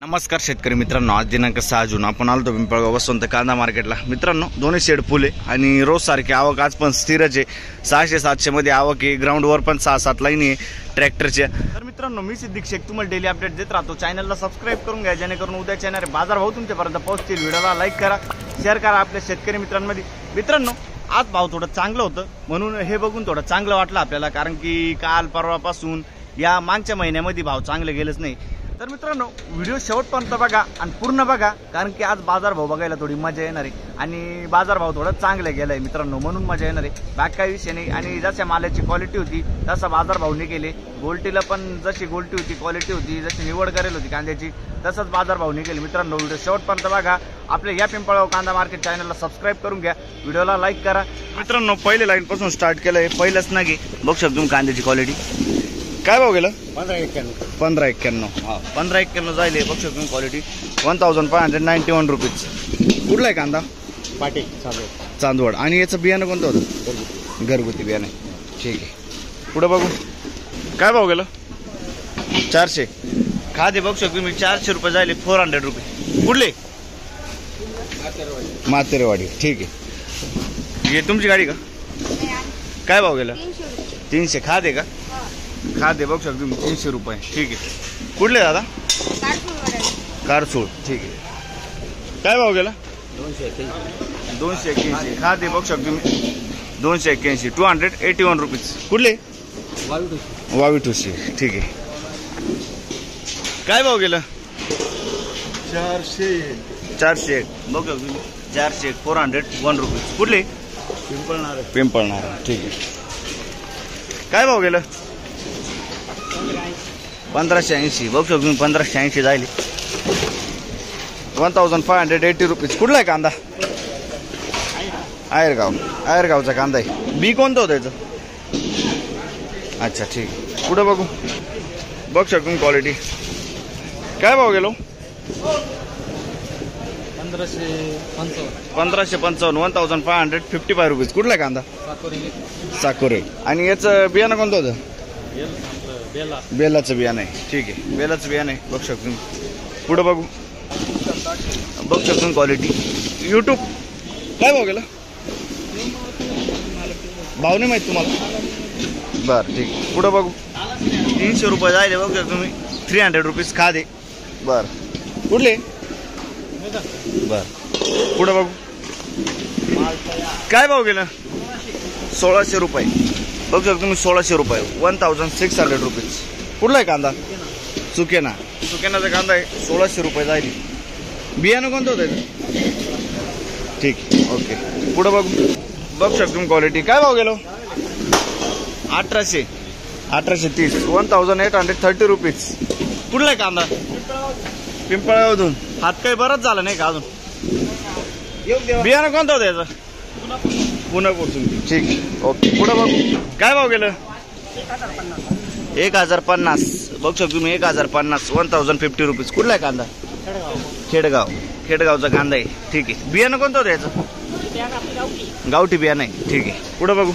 नमस्कार शेतकरी मित्रांनो, आज दिनांक 6 जून आपण आलो पिंपळगाव वसंत कांदा मार्केटला। मित्रांनो, दोन्ही शेड फुले आणि रोज सारखी आवक आज पण स्थिरच आहे। 600-700 मध्ये आवक आहे। ग्राउंडवर पण 6-7 लाईन आहे ट्रॅक्टरच्या। तर मित्रांनो, मी सिद्दीक शेख तुम्हाला डेली अपडेट देत राहतो। चॅनलला सबस्क्राइब करून घ्या जेणेकरून उद्याच्या येणारे बाजारभाव तुमच्यापर्यंत पोहोचतील। व्हिडिओला लाईक करा, शेअर करा आपल्या शेतकरी मित्रांमध्ये। मित्रांनो, आज भाव थोडं चांगलं होतं म्हणून हे बघून थोडं चांगलं वाटलं आपल्याला, कारण की काल परवापासून या मागच्या महिन्यामध्ये भाव चांगले गेलेच नाही। तर मित्रांनो, व्हिडिओ शेवटपर्यंत बघा आणि पूर्ण बघा, कारण की आज बाजारभाव बघायला थोडी मजा येणार आहे आणि बाजारभाव थोडं चांगले गेलाय मित्रांनो, म्हणून मजा येणार आहे। बाकी काही विषय नाही। आणि जशा मालाची क्वालिटी होती तसा बाजारभाव नाही गेले। गोल्टीला पण जशी गोल्टी होती, क्वालिटी होती, जशी निवड करेल होती कांद्याची, तसंच बाजारभाव नाही गेले। मित्रांनो, व्हिडिओ शेवटपर्यंत बघा। आपल्या या पिंपळगाव कांदा मार्केट चॅनलला सबस्क्राइब करून घ्या, व्हिडिओला लाईक करा। मित्रांनो, पहिले लाईन पासून स्टार्ट केलंय। पहिलंच नागे बघू शकतो तुम्ही कांद्याची क्वालिटी। काय भाव गेलं? 1551। हा, 1551 जाईल। बघू शकतो तुम्ही क्वालिटी 1591 रुपीज। कुठला आहे कांदा? पाटील चांदवड। आणि याचं बियाणं कोणतं होतं? घरगुती बियाणं। ठीक आहे, पुढे बघू। काय भाव गेलं? 400। खादे बघू शकतो तुम्ही 400 रुपये जाईल। 400 रुपये। कुठले? मातेरवाडी। ठीक आहे, हे तुमची गाडी का? काय भाव गेलं? 300। खादे का? खादे बघू शकतो तुम्ही 300 रुपये। ठीक आहे, कुठले दादा? कारसूळ। ठीक आहे, काय भाव गेला? 281। खादे बघू शकतो तुम्ही 281, 281 रुपीज। कुठले? वावी ठुशी। ठीक आहे, काय भाव गेलं? 400 बघू शकतो तुम्ही 400, 401 रुपीज। कुठले? पिंपळनारा। ठीक आहे, काय भाव गेलं? 1580 बघू शकतो तुम्ही 1580 जाईल। 1580 रुपीज। कुठला आहे कांदा? आयरगावचा कांदा आहे। बी कोणतं होतं याचं? अच्छा, ठीक आहे, पुढे बघू। बघू शकतो तुम्ही क्वालिटी। काय भाव गेलो? 1555, 1555 रुपीज। कुठला आहे कांदा? साकोरे। आणि याचं बियाणं कोणतं होतं? बेलाचं बियाणं आहे। ठीक आहे, बेलाचं बियाणं आहे। बघू शकतो तुम्ही, पुढे बघू। बघू शकतो तुम्ही क्वालिटी। यूट्यूब काय भाव गेला? भाव नाही माहीत तुम्हाला? बरं, ठीक आहे, पुढे बघू। 300 रुपये जायले। बघू शकतो तुम्ही 300 रुपीज खादे। बरं, कुठले? बरं, पुढे बघू। काय भाव गेला? 1600 रुपये। बघू शकतो तुम्ही 1600 रुपये, 1600 रुपीज। कुठला आहे कांदा? सुकेनाचा कांदा आहे। 1600 रुपये जाईल। बियाणं कोणतं होतं? ठीक आहे, ओके, पुढे बघू। बघू शकतो तुम्ही क्वालिटी। काय भाव गेलो? 1830, 1830 रुपीज। कुठला आहे कांदा? पिंपळगावधून। हात काही बरंच झालं नाही का अजून? बियाणं कोणतं होतं याचं? पुण्यापासून। ठीक, ओके, पुढे बघू। काय भाव गेलं? 1050 बघू शकतो तुम्ही 1050, 1050 रुपीज। कुठला आहे कांदा? खेडगावचा कांदा आहे। ठीक आहे, बियाणं कोणतं होतं याचं? गावठी बियाणं आहे। ठीक आहे, पुढे बघू।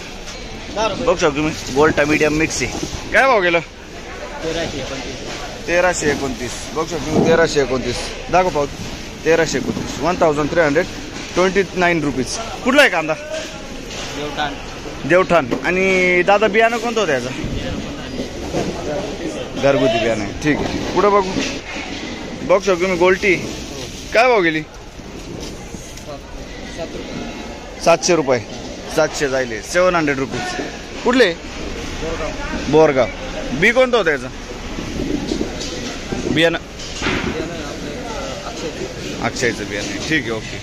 बघू शकतो तुम्ही गोल्टा मीडियम मिक्स आहे। काय भाव गेलं? 1329 बघू शकतो तुम्ही 1329। दाखव पाहू। 1329, 1329 रुपीज। कुठला आहे कांदा? देवठाण। आणि दादा बियाणं कोणतं होतं याचं? घरगुती बियाणं आहे। ठीक आहे, पुढे बघू। बघू शकतो तुम्ही गोल्टी। काय भाव गेली? 700 रुपये। 700 जायले। 700 रुपीज। कुठले? बोरगाव। बी कोणतं होतं याचं? बियाणं अक्षयचं बियाणं आहे। ठीक आहे, ओके,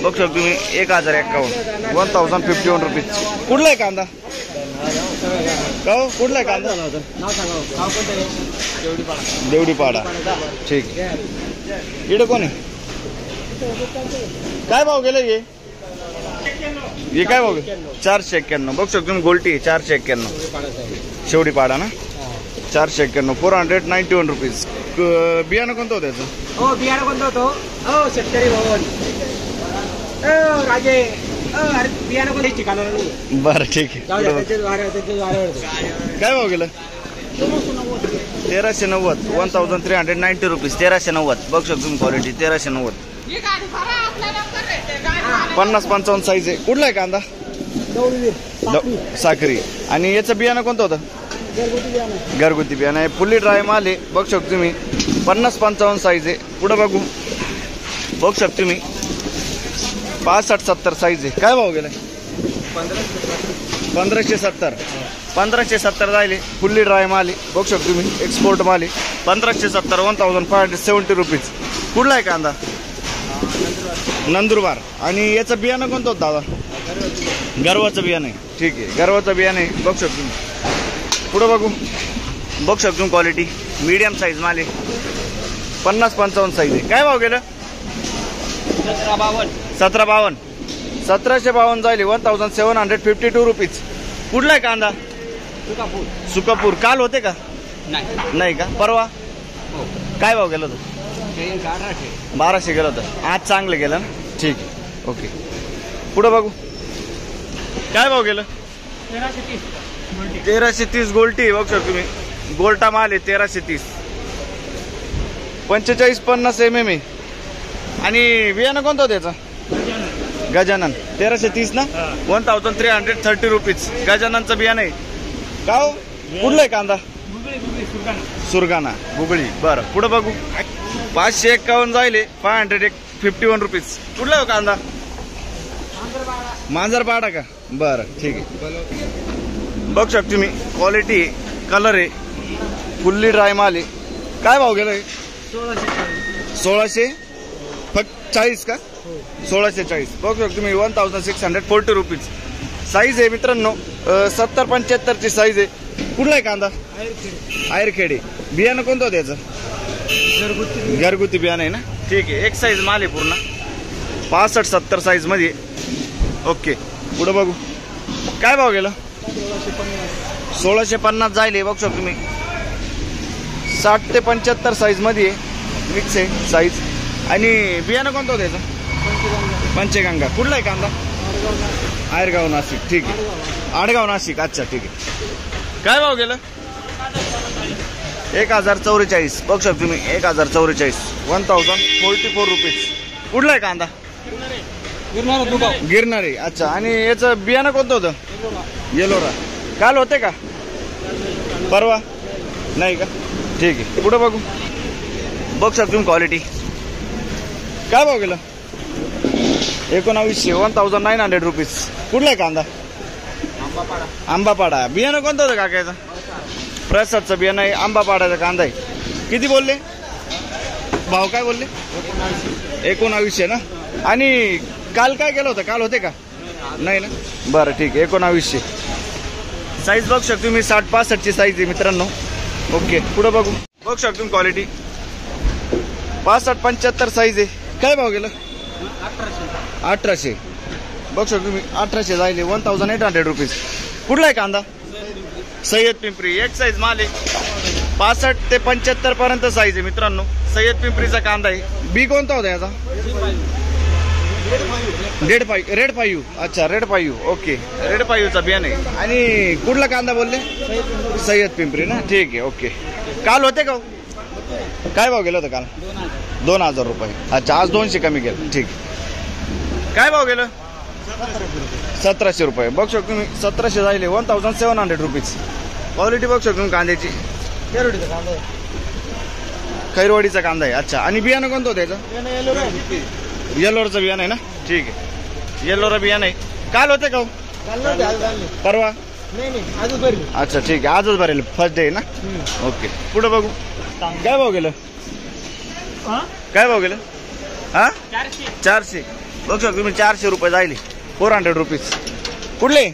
बघू शकतो तुम्ही 1051, 1051 रुपीज। कुठला आहे कांदा? कुठला आहे कांदा? देवडीपाडा। ठीक आहे, इकडे कोण आहे? काय भाव गेले? हे काय भाव? 491 बघू शकतो तुम्ही गोल्टी 491 शेवडीपाडा ना। 491, 491 रुपीज। बियाणं कोणतं होतं त्याचं? हो, बियाणं कोणतं होतं? हो, शेतकरी भवन। राजे बियाणं कोणत्या ठिकाणाला? बरं, ठीक आहे, काय भाव गेलं? 1390 1390 रुपीज 1390 बघू शकतो तुम्ही क्वालिटी 1390 50-55 साईज आहे. कुठला आहे कांदा? साखरी. आणि याचं बियाणं कोणतं होतं? घरगुती बियाणं आहे. फुल्ली ड्राय माल आहे. बघू शकतो तुम्ही 50-55 साईज आहे. पुढं बघू शकतो तुम्ही 65-70 साईज आहे. काय भाव गेलाय? 1570 जायले. फुल्ली ड्राय माल आहे. बघू शकतो तुम्ही एक्सपोर्ट माल आहे. 1570 1570 रुपीज. कुठला आहे कांदा? नंदुरबार. आणि याचं बियाणं कोणतं होतं दादा? गर्वाचं बियाणं आहे. ठीक आहे, गर्वाचं बियाणं आहे. बघू शकतो तुम्ही. पुढं बघू शकतो तुम्ही क्वालिटी मीडियम साईज माल आहे. 50-55 साईज आहे. काय भाव गेलं? 1752 1752 जायले. 1752 रुपीज. कुठला आहे कांदा? सुकापूर. काल होते का? नाही का? परवा काय भाव गेलं होतं? 1200 गेलं होतं. आज चांगलं गेलं ना? ठीक आहे, ओके. पुढं बघू काय भाव गेलं? 1330 गोल्टी. बघू शकतो तुम्ही गोल्टा माल आहे. 1330 45-50 mm आहे. आणि बियाणं कोणतं होतं त्याचं? गजानन. 1330 ना? 1330 रुपीज गजाननचं बियाणं आहे. का हो? कुठलं आहे कांदा? सुरगाणा गुगळी. बरं, पुढं बघू 551 जायले. 551 रुपीज. कुठला आहे कांदा? मांजरपाडा का? बरं, ठीक आहे. बघू शकतो तुम्ही क्वालिटी कलर आहे. फुल्ली ड्राय माल आहे. काय भाव गेलाय? 1640 का? 1640. बघू शकतो तुम्ही 1640 रुपीज. साईज आहे मित्रांनो 70-75 ची साईज आहे. कुठला आहे कांदा? आयरखेडे. बियाणं कोणतं होतं त्याचं? घरगुती बियाणं आहे ना? ठीक आहे. एक साईज माल आहे पूर्ण 65-70 साईज मध्ये. ओके, पुढं बघू काय भाव गेला? 1650 जायले. बघू शकतो तुम्ही 60 ते 75 साईज मध्ये मिक्स आहे साईज. आणि बियाणं कोणतं होतं त्याचं? पंचगंगा. कुठला आहे कांदा? आयरगाव नाशिक. ठीक आहे, आडगाव नाशिक. अच्छा, ठीक आहे. काय भाव गेलं? 1044. बघू शकतो तुम्ही 1044 1044 रुपीज. कुठला आहे कांदा? गिरणारी. अच्छा. आणि याचं बियाणं कोणतं होतं? येलोरा. काल होते का? परवा नाही का? ठीक आहे. पुढं बघू शकतो तुम्ही क्वालिटी. काय भाव गेलं? 1900 1900 रुपीज. कुठला आहे कांदा? आंबापाडा. बियाणं कोणतं होतं काकायचं? प्रसादचं बियाणं आहे. आंबापाडाचा कांदा आहे. किती बोलले भाव? काय बोलले? 1900 ना? आणि काल काय केलं होतं? काल होते का? नाही ना? बरं, ठीक आहे. 1900 साईज. बघू शकतो तुम्ही 60-65 ची साईज आहे मित्रांनो. ओके, पुढं बघू शकतो तुम्ही क्वालिटी 65-75 साईज आहे. काय भाव गेलं? 1800. बघू शकतो तुम्ही 1800 जायले. 1800 रुपीज. कुठला आहे कांदा? सय्यद पिंपरी. एक साईज माल आहे. 65 ते 75 पर्यंत साईज आहे मित्रांनो. सय्यद पिंपरीचा कांदा आहे. बी कोणता होता याचा? Red five. अच्छा, रेड फायू. ओके, रेड फायूचा बियाणं आहे. आणि कुठला कांदा बोलले? सय्यद पिंपरी ना? ठीक आहे, ओके. काल होते का? काय भाव गेलं होतं काल? 2000 रुपये. अच्छा, आज 200 कमी गेलं. ठीक आहे. काय भाव गेलं? 1700 रुपये. बघू शकतो तुम्ही 1700 जायले. 1700 रुपीज. क्वालिटी बघू शकतो तुम्ही कांद्याची. खैरवाडीचा कांदा आहे. अच्छा. आणि बियाणं कोणतं होतं त्याचं? येल्लोरचं बियाणं आहे ना? ठीक आहे, येल्लोरा बियाणं आहे. काल होते का? परवा? अच्छा, ठीक आहे. आजच भरेल. फर्स्ट डे ना? ओके, पुढे बघू काय भाव गेलं? काय भाव गेलं? हा, 400. बघू शकतो तुम्ही 400 रुपये जायले. 400 रुपीज. कुठले?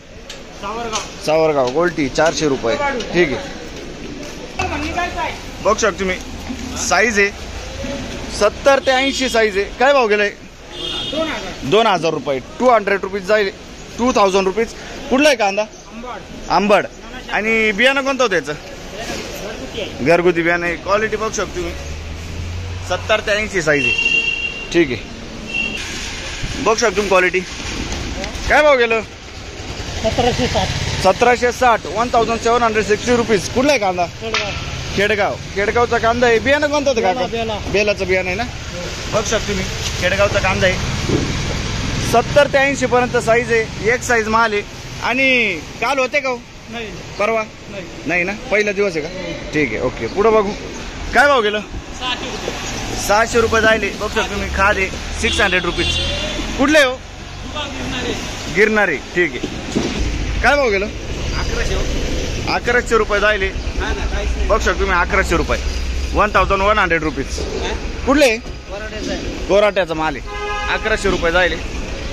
सावरगाव. गोल्टी 400 रुपये. ठीक आहे. बघू शकतो तुम्ही साईज आहे 70 ते 80 साईज आहे. काय भाव गेलाय? 2000 रुपये. 200 रुपीज जाईल. 2000 रुपीज. कुठला आहे कांदा? आंबड. आणि बियाणं कोणतं होतं त्याचं? घरगुती बियाणं आहे. क्वालिटी बघू शकतो तुम्ही 70 ते 80 साईज आहे. ठीक आहे, बघू शकतो तुम्ही क्वालिटी. काय भाव गेलं? 1760. 1760 1760 रुपीज. कुठला आहे कांदा? खेडगावचा कांदा आहे. बियाणं कोणतं होतं काका? बेलाचं बियाणं आहे ना. बघ शकता तुम्ही खेडगावचा कांदा आहे. 70 ते 80 पर्यंत साईज आहे. एक साईज माल आहे. आणि काल होते का हो? परवा नाही ना, पहिला दिवस आहे का? ठीक आहे, ओके. पुढं बघू काय भाव गेलं? 600 रुपये जायले. बघ शकता तुम्ही खाद आहे 600 रुपीज. कुठले हो? गिरणारे. ठीक आहे. काय भाव गेलं? 1100 रुपये जायले. बघ शकता तुम्ही 1100 रुपये 1100 रुपीज. कुठले? कोराट्याचा माल आहे. 1100 रुपये जायले.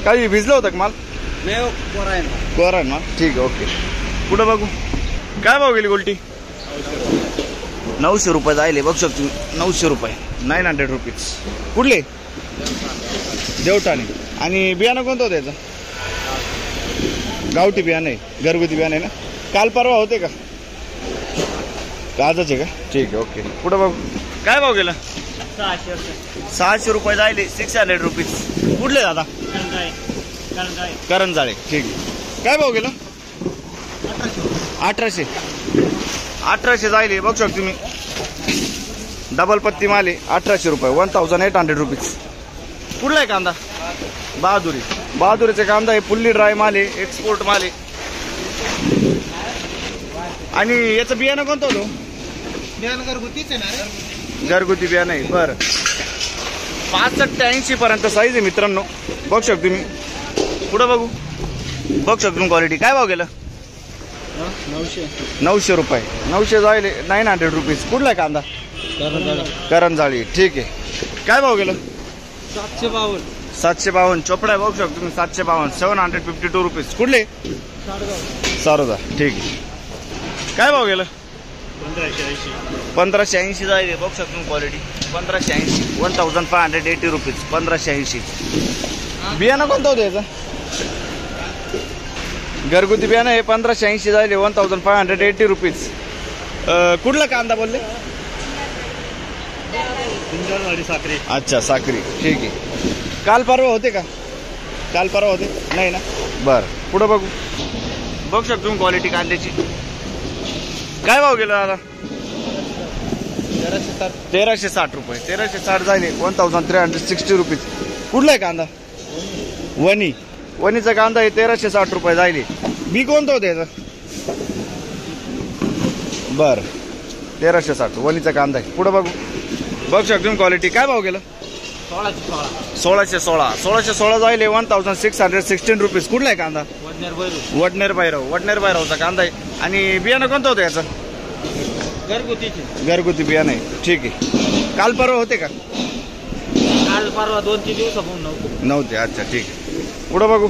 काही भिजलं होतं का माल? कोरा आहे ना. ठीक आहे, ओके. पुढं बघू काय भाव गेली गोल्टी? 900 रुपये जायले. बघ शकतो तुम्ही 900 रुपये 900 रुपीज. कुठले? देवठाणे. आणि बियाणं कोणतं होतं याचं? गावठी बियाणं आहे, घरगुती बियाणं आहे ना. काल परवा होते का? आजच आहे का? ठीक आहे, ओके. पुढं बघू काय भाव गेला? 600 रुपये जायले. 600 रुपीज. कुठले दादा? करंजाळे. ठीक आहे. काय भाव गेला? 1800 जायले. बघू शकतो तुम्ही डबल पत्ती माल आहे. 1800 रुपये 1800 रुपीज. कुठला आहे कांदा? बहादुरीचा कांदा आहे. फुल्ली ड्राय माल आहे. एक्सपोर्ट माल आहे. आणि याचं बियाणं कोणतं होतं? घरगुतीच आहे ना. घरगुती बियाणं आहे. बरं. 65 ते 80 पर्यंत साईज आहे मित्रांनो. बघू शकतो तुम्ही. पुढं बघू बघू शकतो तुम्ही क्वालिटी. काय भाव गेलं? 900 रुपये 900 जायले. 900 रुपीज. कुठला आहे कांदा? करंजाळी. ठीक आहे. काय भाव गेलं? 752 चोपडा. बघू शकतो तुम्ही 752 752 रुपीज. कुठले? सारोदा. ठीक आहे. काय भाव गेलं? 1580 जायले. बघू शकतो तुम्ही क्वालिटी 1580 1580 रुपीज 1580. बियाणं कोणतं होतं याचं? घरगुती बियाणं आहे. 1580 जायले. 1580 रुपीज. कुठला कांदा बोलले? साखरी. अच्छा, साखरी. ठीक आहे. काल परवा होते का? काल परवा होते नाही ना. बरं. पुढं बघू बघू शकतो तुम्ही क्वालिटी कांद्याची. काय भाव गेला दादा? 1360 रुपये 1360 जायले. 1360 रुपीज. कुठला आहे कांदा? वणीचा कांदा आहे. 1360 रुपये जायले. बी कोणतं होतं याचं? बरं. 1360 वणीचा कांदा आहे. पुढं बघू बघू शकतो तुम्ही क्वालिटी. काय भाव गेलं? 1616 जायले. 1616 रुपीज. कुठला आहे कांदा? वडनेर भैरवचा कांदा आहे. आणि बियाणं कोणतं होतं याचं? घरगुती बियाणं आहे. ठीक आहे. काल परवा होते का? काल परवा 2-3 दिवसापासून नव्हते. अच्छा, ठीक आहे. पुढं बघू